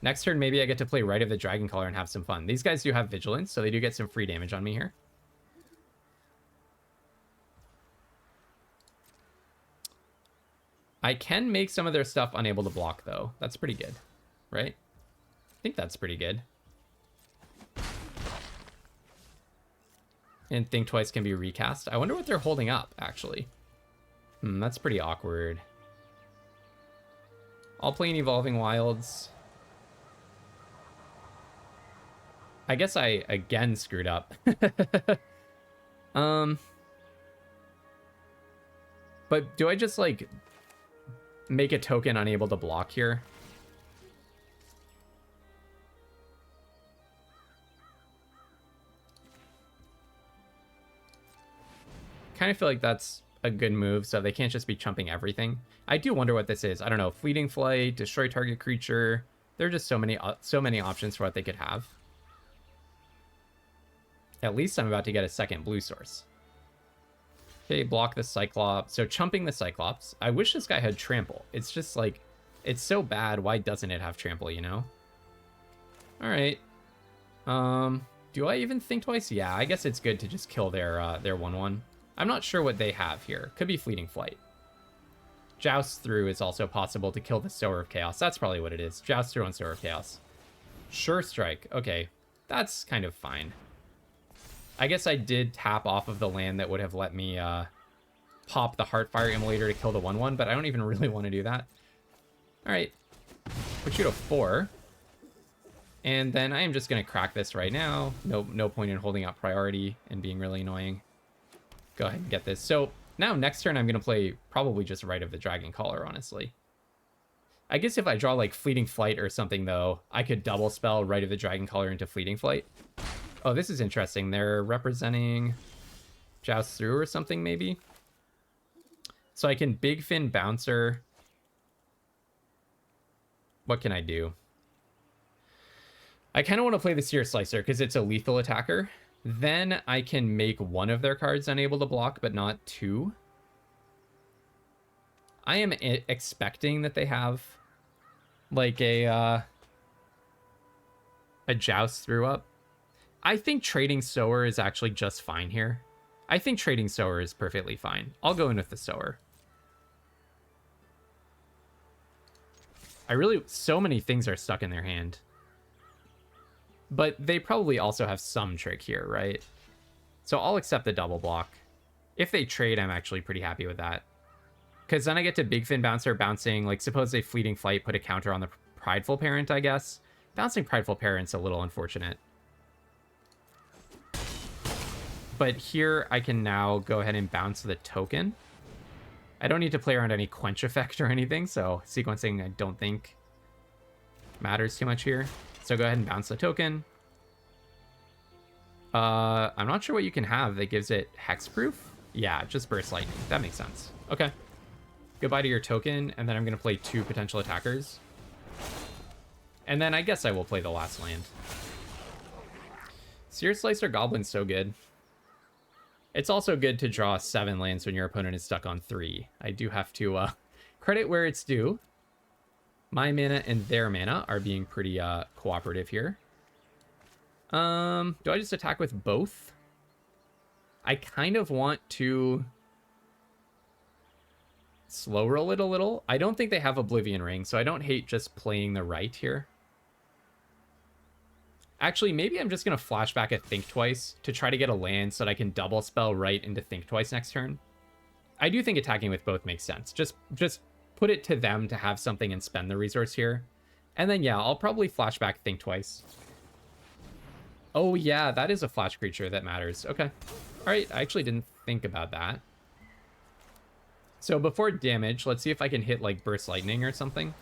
Next turn, maybe I get to play Rite of the Dragoncaller and have some fun. These guys do have Vigilance, so they do get some free damage on me here. I can make some of their stuff unable to block, though. That's pretty good, right? I think that's pretty good. And Think Twice can be recast. I wonder what they're holding up, actually. That's pretty awkward. I'll play an Evolving Wilds. I guess I, again, screwed up. But do I just, like, make a token unable to block here. Kind of feel like that's a good move, so they can't just be chumping everything. I do wonder what this is. I don't know. Fleeting Flight, destroy target creature. There are just so many options for what they could have. At least I'm about to get a second blue source. Okay, block the Cyclops. So chumping the Cyclops. I wish this guy had trample. It's just like, it's so bad. Why doesn't it have trample, you know? All right. Do I even think twice? Yeah, I guess it's good to just kill their 1/1. I'm not sure what they have here. Could be Fleeting Flight. Joust Through is also possible to kill the Sower of Chaos. That's probably what it is. Joust Through on Sower of Chaos. Sure Strike. Okay, that's kind of fine. I guess I did tap off of the land that would have let me pop the Heartfire Immolator to kill the 1/1, but I don't even really want to do that. All right, put you to 4. And then I am just going to crack this right now. No point in holding up priority and being really annoying. Go ahead and get this. So now next turn I'm going to play probably just Rite of the Dragon Caller, honestly. I guess if I draw like Fleeting Flight or something, though, I could double spell Rite of the Dragon Caller into Fleeting Flight. Oh, this is interesting. They're representing Joust Through or something, maybe. So I can Big Fin Bouncer. What can I do? I kind of want to play the Seer Slicer because it's a lethal attacker. Then I can make one of their cards unable to block, but not 2. I am expecting that they have like a Joust Through up. I think trading Sower is actually just fine here. I think trading Sower is perfectly fine. I'll go in with the Sower. So many things are stuck in their hand. But they probably also have some trick here, right? So I'll accept the double block. If they trade, I'm actually pretty happy with that. Because then I get to Big Fin Bouncer bouncing, like suppose they Fleeting Flight, put a counter on the Prideful Parent, I guess. Bouncing Prideful Parent's a little unfortunate. But here I can now go ahead and bounce the token. I don't need to play around any Quench effect or anything, so sequencing I don't think matters too much here. So go ahead and bounce the token. I'm not sure what you can have that gives it hexproof. Yeah, just Burst Lightning. That makes sense. Okay. Goodbye to your token, and then I'm going to play 2 potential attackers. And then I guess I will play the last land. Seer Slicer Goblin's so good. It's also good to draw 7 lands when your opponent is stuck on 3. I do have to credit where it's due. My mana and their mana are being pretty cooperative here. Do I just attack with both? I kind of want to slow roll it a little. I don't think they have Oblivion Ring, so I don't hate just playing the right here. Actually, maybe I'm just going to flashback a Think Twice to try to get a land so that I can double spell right into Think Twice next turn. I do think attacking with both makes sense. Just put it to them to have something and spend the resource here. And then, yeah, I'll probably flashback Think Twice. Oh, yeah, that is a flash creature that matters. Okay. All right, I actually didn't think about that. So before damage, let's see if I can hit, like, Burst Lightning or something.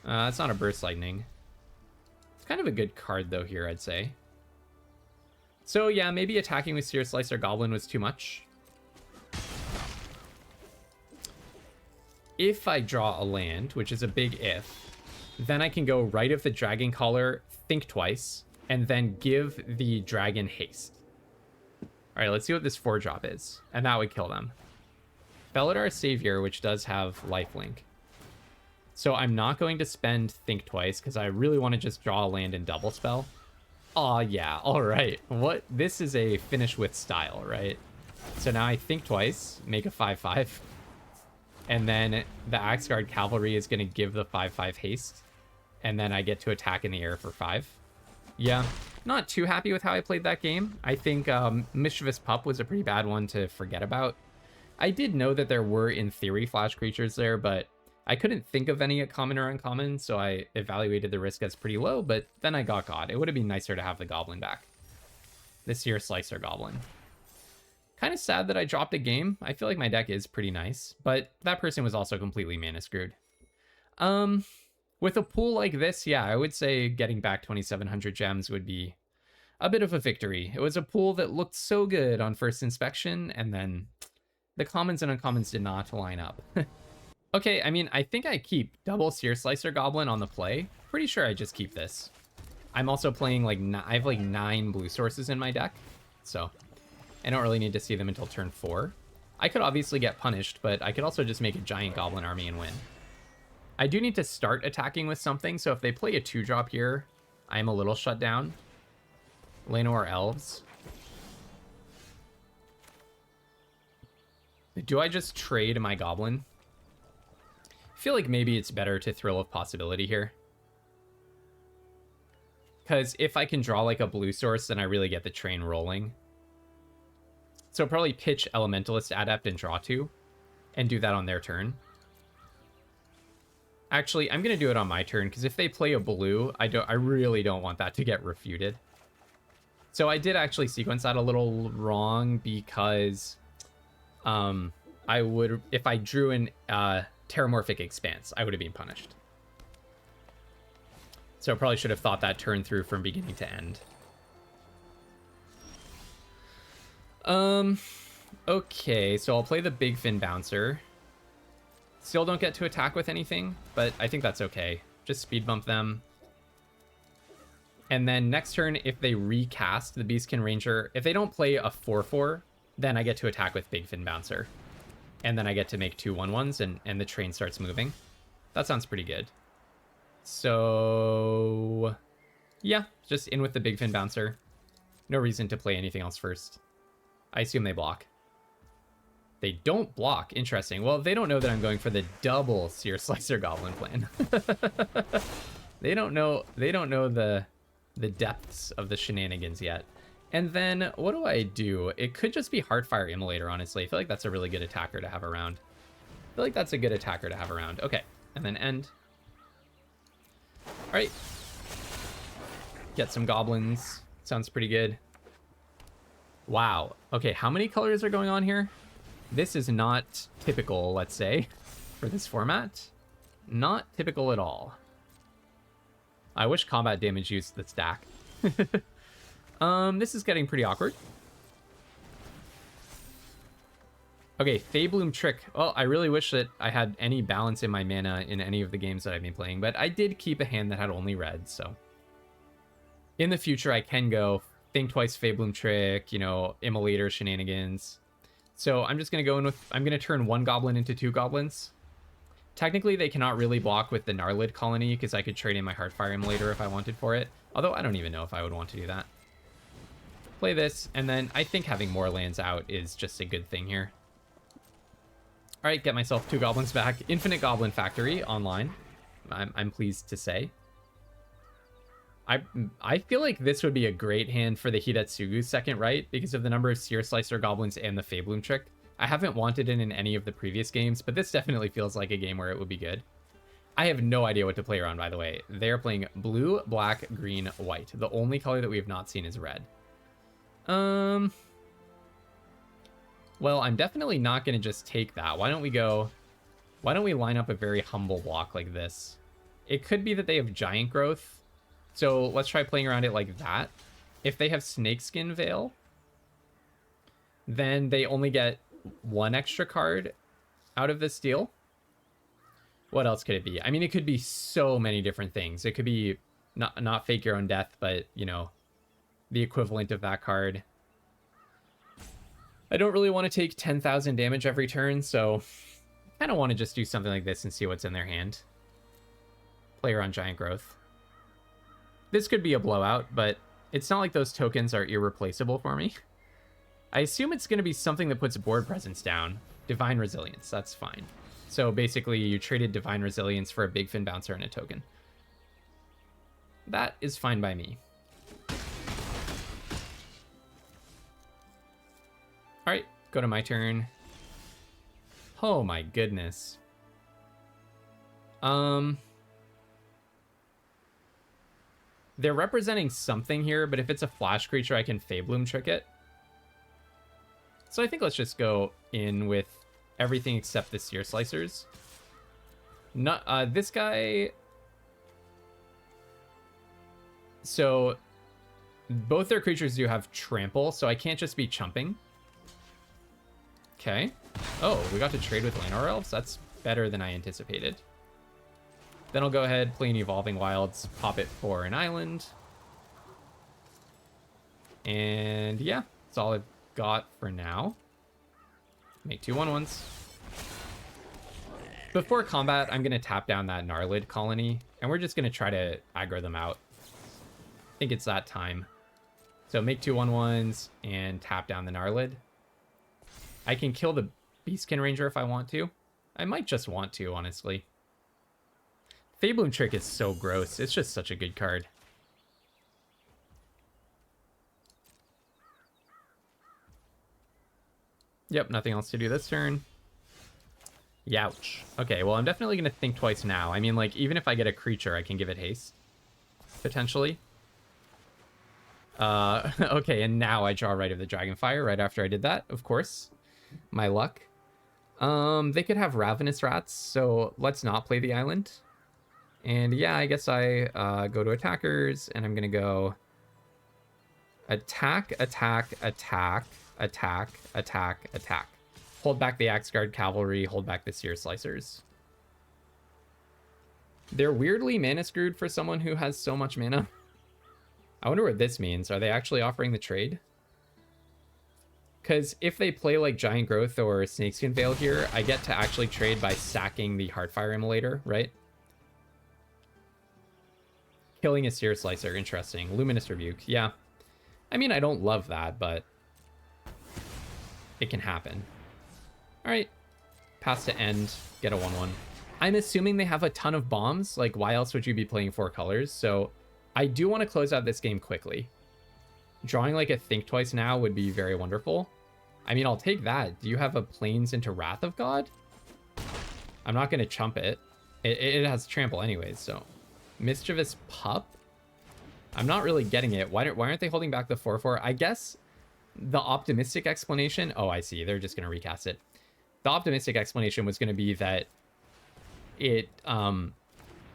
It's not a Burst Lightning. It's kind of a good card, though, here, I'd say. So, yeah, maybe attacking with Seer Slicer Goblin was too much. If I draw a land, which is a big if, then I can go Rite of the Dragon Caller, Think Twice, and then give the dragon haste. All right, let's see what this 4-drop is, and that would kill them. Felidar Savior, which does have lifelink. So I'm not going to spend Think Twice, because I really want to just draw a land and double spell. Aw, yeah, all right. What? This is a finish with style, right? So now I Think Twice, make a 5/5. And then the Axguard Cavalry is going to give the 5/5 haste. And then I get to attack in the air for 5. Yeah, not too happy with how I played that game. I think Mischievous Pup was a pretty bad one to forget about. I did know that there were, in theory, flash creatures there, but I couldn't think of any at common or uncommon, so I evaluated the risk as pretty low, but then I got God. It would have been nicer to have the Goblin back. The Seer Slicer Goblin. Kind of sad that I dropped a game. I feel like my deck is pretty nice, but that person was also completely mana screwed. With a pool like this, yeah, I would say getting back 2,700 gems would be a bit of a victory. It was a pool that looked so good on first inspection, and then the commons and uncommons did not line up. Okay, I mean, I think I keep double Seer Slicer Goblin on the play. Pretty sure I just keep this. I'm also playing like, I have like 9 blue sources in my deck, so I don't really need to see them until turn 4. I could obviously get punished, but I could also just make a giant goblin army and win. I do need to start attacking with something, so if they play a 2-drop here, I'm a little shut down. Llanowar Elves. Do I just trade my goblin? I feel like maybe it's better to Thrill of Possibility here. Because if I can draw like a blue source, then I really get the train rolling. So probably pitch Elementalist Adept and draw 2, and do that on their turn. Actually, I'm going to do it on my turn, because if they play a blue, I really don't want that to get refuted. So I did actually sequence that a little wrong, because I would, if I drew an Terramorphic Expanse, I would have been punished. So I probably should have thought that turn through from beginning to end. Okay, so I'll play the Big Fin Bouncer. Still don't get to attack with anything, but I think that's okay. Just speed bump them. And then next turn, if they recast the Beastkin Ranger, if they don't play a 4/4, then I get to attack with Big Fin Bouncer. And then I get to make 2 1/1s, and the train starts moving. That sounds pretty good. So yeah, just in with the Big Fin Bouncer. No reason to play anything else first. I assume they block. They don't block. Interesting. Well, they don't know that I'm going for the double Seer Slicer Goblin plan. They don't know the depths of the shenanigans yet. And then what do? It could just be Heartfire Immolator, honestly. I feel like that's a really good attacker to have around. Okay, and then end. All right. Get some goblins. Sounds pretty good. Wow. Okay, how many colors are going on here? This is not typical, let's say, for this format. Not typical at all. I wish combat damage used the stack. This is getting pretty awkward. Okay, Faebloom Trick. Well, I really wish that I had any balance in my mana in any of the games that I've been playing, but I did keep a hand that had only red, so. In the future, I can go Think Twice, Faebloom Trick, you know, Immolator shenanigans. So I'm just going to go in with, I'm going to turn 1 goblin into 2 goblins. Technically, they cannot really block with the Gnarlid Colony, because I could trade in my Heartfire Immolator if I wanted for it. Although, I don't even know if I would want to do that. Play this, and then I think having more lands out is just a good thing here. Alright, get myself 2 goblins back. Infinite Goblin Factory online, I'm pleased to say. I feel like this would be a great hand for the Hidetsugu second right, because of the number of Seer Slicer Goblins and the Faebloom Trick. I haven't wanted it in any of the previous games, but this definitely feels like a game where it would be good. I have no idea what to play around, by the way. They're playing blue, black, green, white. The only color that we have not seen is red. Well, I'm definitely not going to just take that. Why don't we line up a very humble block like this? It could be that they have Giant Growth. So let's try playing around it like that. If they have Snakeskin Veil, then they only get 1 extra card out of this deal. What else could it be? I mean, it could be so many different things. It could be not Fake Your Own Death, but, you know, the equivalent of that card. I don't really want to take 10,000 damage every turn, so I kind of want to just do something like this and see what's in their hand. Play around Giant Growth. This could be a blowout, but it's not like those tokens are irreplaceable for me. I assume it's going to be something that puts board presence down. Divine Resilience, that's fine. So basically, you traded Divine Resilience for a Big Fin Bouncer and a token. That is fine by me. Alright, go to my turn. Oh my goodness. They're representing something here, but if it's a flash creature, I can Faebloom Trick it. So I think let's just go in with everything except the Seer Slicers. Not this guy. So both their creatures do have trample, so I can't just be chumping. Okay. Oh, we got to trade with Llanowar Elves. That's better than I anticipated. Then I'll go ahead, play an Evolving Wilds, pop it for an island. And yeah, that's all I've got for now. Make 2 1/1s. Before combat, I'm going to tap down that Gnarlid colony, and we're just going to try to aggro them out. I think it's that time. So make 2 1/1s and tap down the Gnarlid. I can kill the Beastkin Ranger if I want to. I might just want to, honestly. Fabloom Trick is so gross. It's just such a good card. Yep, nothing else to do this turn. Youch. Okay, well, I'm definitely going to think twice now. I mean, like, even if I get a creature, I can give it haste. Potentially. Okay, and now I draw Rite of the Dragonfire right after I did that, of course. My luck. They could have Ravenous Rats, so let's not play the island. And yeah, I guess I go to attackers, and I'm going to go attack, attack, attack, attack, attack, attack. Hold back the Axeguard Cavalry, hold back the Seer Slicers. They're weirdly mana screwed for someone who has so much mana. I wonder what this means. Are they actually offering the trade? Because if they play like Giant Growth or Snakeskin Veil here, I get to actually trade by sacking the Heartfire Immolator, right? Killing a Seer Slicer, interesting. Luminous Rebuke, yeah. I mean, I don't love that, but it can happen. All right, pass to end, get a 1/1. I'm assuming they have a ton of bombs. Like, why else would you be playing 4 colors? So I do want to close out this game quickly. Drawing like a Think Twice now would be very wonderful. I mean, I'll take that. Do you have a Plains into Wrath of God? I'm not going to chump it. It has trample anyways, so. Mischievous Pup? I'm not really getting it. Why aren't they holding back the 4/4? I guess the optimistic explanation... Oh, I see. They're just going to recast it. The optimistic explanation was going to be that it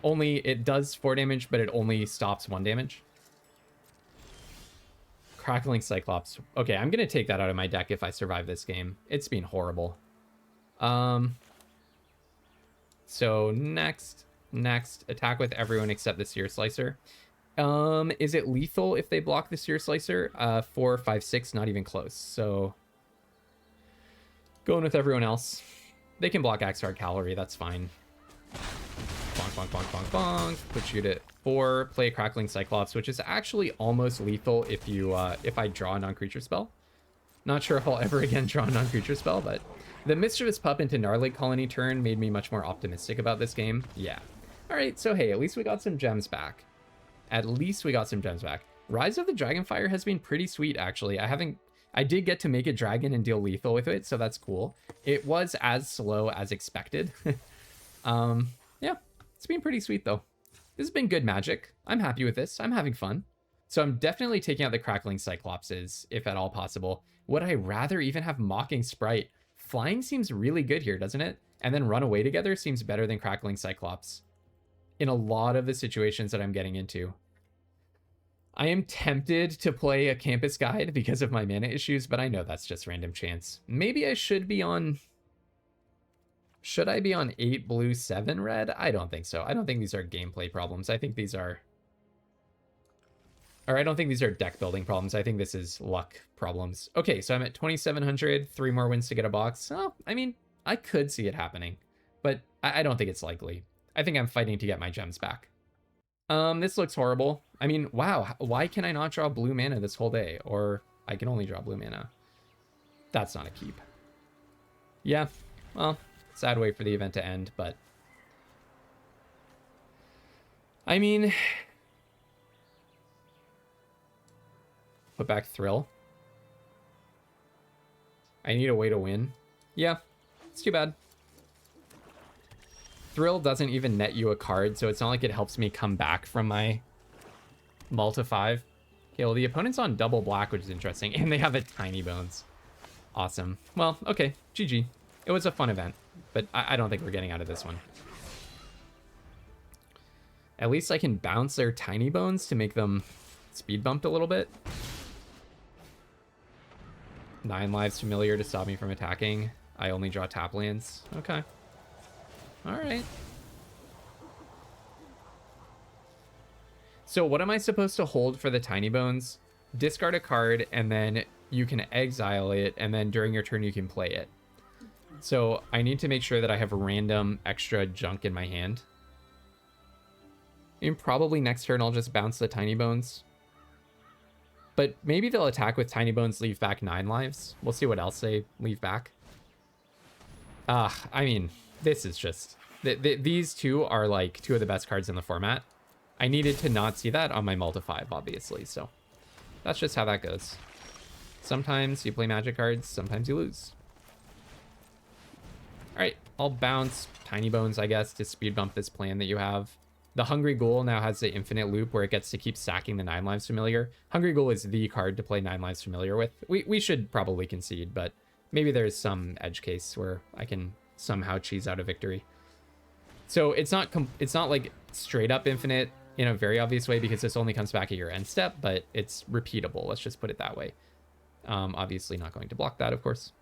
it does 4 damage, but it only stops 1 damage. Crackling Cyclops. Okay, I'm going to take that out of my deck if I survive this game. It's been horrible. So next, attack with everyone except the Seer Slicer. Is it lethal if they block the Seer Slicer? 4, 5, 6, not even close. So going with everyone else. They can block Axeguard Cavalry, that's fine. Bonk, bonk, bonk, bonk, bonk. Put you to 4. Play Crackling Cyclops, which is actually almost lethal if you if I draw a non-creature spell. Not sure if I'll ever again draw a non-creature spell, but the Mischievous Pup into Gnarlid Colony turn made me much more optimistic about this game. Yeah. All right, so hey, at least we got some gems back. At least we got some gems back. Rise of the Dragonfire has been pretty sweet, actually. I did get to make a dragon and deal lethal with it, so that's cool. It was as slow as expected. Yeah, it's been pretty sweet, though. This has been good Magic. I'm happy with this. I'm having fun. So I'm definitely taking out the Crackling Cyclopses, if at all possible. Would I rather even have Mocking Sprite? Flying seems really good here, doesn't it? And then Run Away Together seems better than Crackling Cyclops in a lot of the situations that I'm getting into. I am tempted to play a Campus Guide because of my mana issues, but I know that's just random chance. Maybe I should be on... Should I be on 8 blue, 7 red? I don't think so. I don't think these are gameplay problems. I think these are... Or I don't think these are deck building problems. I think this is luck problems. Okay, so I'm at 2,700. 3 more wins to get a box. Oh, I mean, I could see it happening, but I don't think it's likely. I think I'm fighting to get my gems back. This looks horrible. I mean, wow, why can I not draw blue mana this whole day? Or I can only draw blue mana. That's not a keep. Yeah, well, sad way for the event to end, but... I mean... Put back Thrill. I need a way to win. Yeah, it's too bad. Thrill doesn't even net you a card, so it's not like it helps me come back from my Multi 5. Okay, well, the opponent's on double black, which is interesting, and they have a Tiny Bones. Awesome. Well, okay, GG. It was a fun event, but I don't think we're getting out of this one. At least I can bounce their tiny bones to make them speed bumped a little bit. 9 lives familiar to stop me from attacking. I only draw tap lands. Okay. All right. So what am I supposed to hold for the tiny bones? Discard a card, and then you can exile it, and then during your turn you can play it. So I need to make sure that I have random extra junk in my hand. And probably next turn I'll just bounce the tiny bones. But maybe they'll attack with tiny bones, leave back 9 lives. We'll see what else they leave back. I mean, this is just... these two are like 2 of the best cards in the format. I needed to not see that on my multi-5, obviously, so that's just how that goes. Sometimes you play Magic cards, sometimes you lose. All right, I'll bounce Tiny Bones, I guess, to speed bump this plan that you have. The Hungry Ghoul now has the infinite loop where it gets to keep stacking the 9 lives familiar. Hungry Ghoul is the card to play 9 lives familiar with. We should probably concede, but maybe there's some edge case where I can somehow cheese out a victory. So it's not like straight up infinite in a very obvious way because this only comes back at your end step, but it's repeatable. Let's just put it that way. Obviously not going to block that, of course.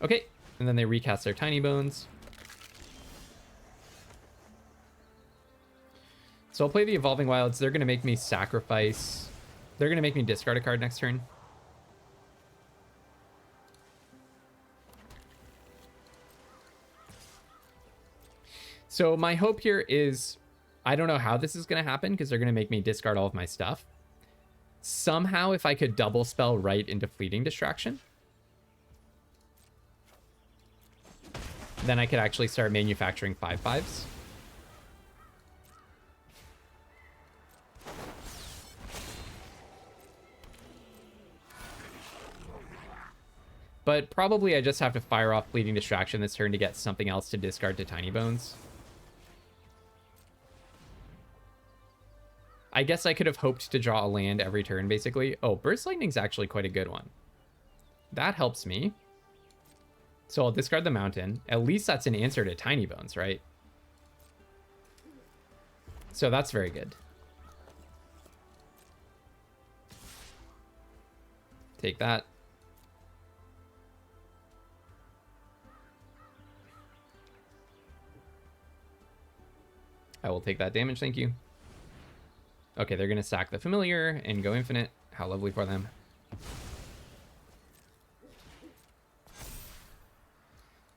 Okay, and then they recast their Tiny Bones. So I'll play the Evolving Wilds. They're going to make me sacrifice. They're going to make me discard a card next turn. So my hope here is, I don't know how this is going to happen because they're going to make me discard all of my stuff. Somehow, if I could double spell right into Fleeting Distraction, then I could actually start manufacturing 5/5s. But probably I just have to fire off Fleeting Distraction this turn to get something else to discard to Tiny Bones. I guess I could have hoped to draw a land every turn, basically. Oh, Burst Lightning's actually quite a good one. That helps me. So I'll discard the Mountain. At least that's an answer to Tiny Bones, right? So that's very good. Take that. I will take that damage, thank you. Okay, they're going to sack the Familiar and go infinite. How lovely for them.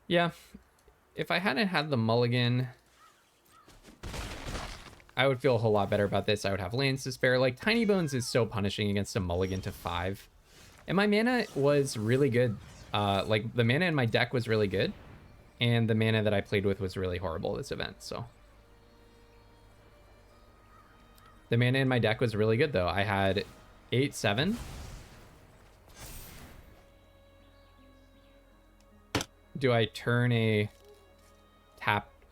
Yeah, if I hadn't had the mulligan, I would feel a whole lot better about this. I would have lands to spare. Like, Tiny Bones is so punishing against a mulligan to 5. And my mana was really good. Like, the mana in my deck was really good. And the mana that I played with was really horrible this event, so... The mana in my deck was really good, though. I had 8/7. Do I turn an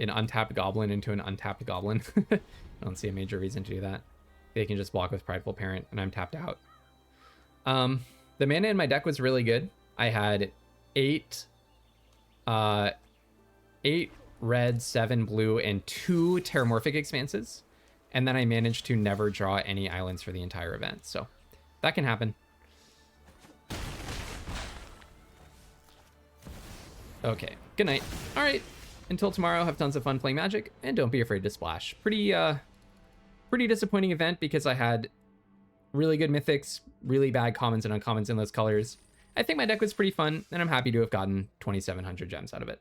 untapped goblin into an untapped goblin? I don't see a major reason to do that. They can just block with Prideful Parent, and I'm tapped out. The mana in my deck was really good. I had 8 red, 7 blue, and 2 Terramorphic Expanses. And then I managed to never draw any islands for the entire event. So that can happen. Okay, good night. All right, until tomorrow, have tons of fun playing Magic, and don't be afraid to splash. Pretty disappointing event because I had really good mythics, really bad commons and uncommons in those colors. I think my deck was pretty fun, and I'm happy to have gotten 2,700 gems out of it.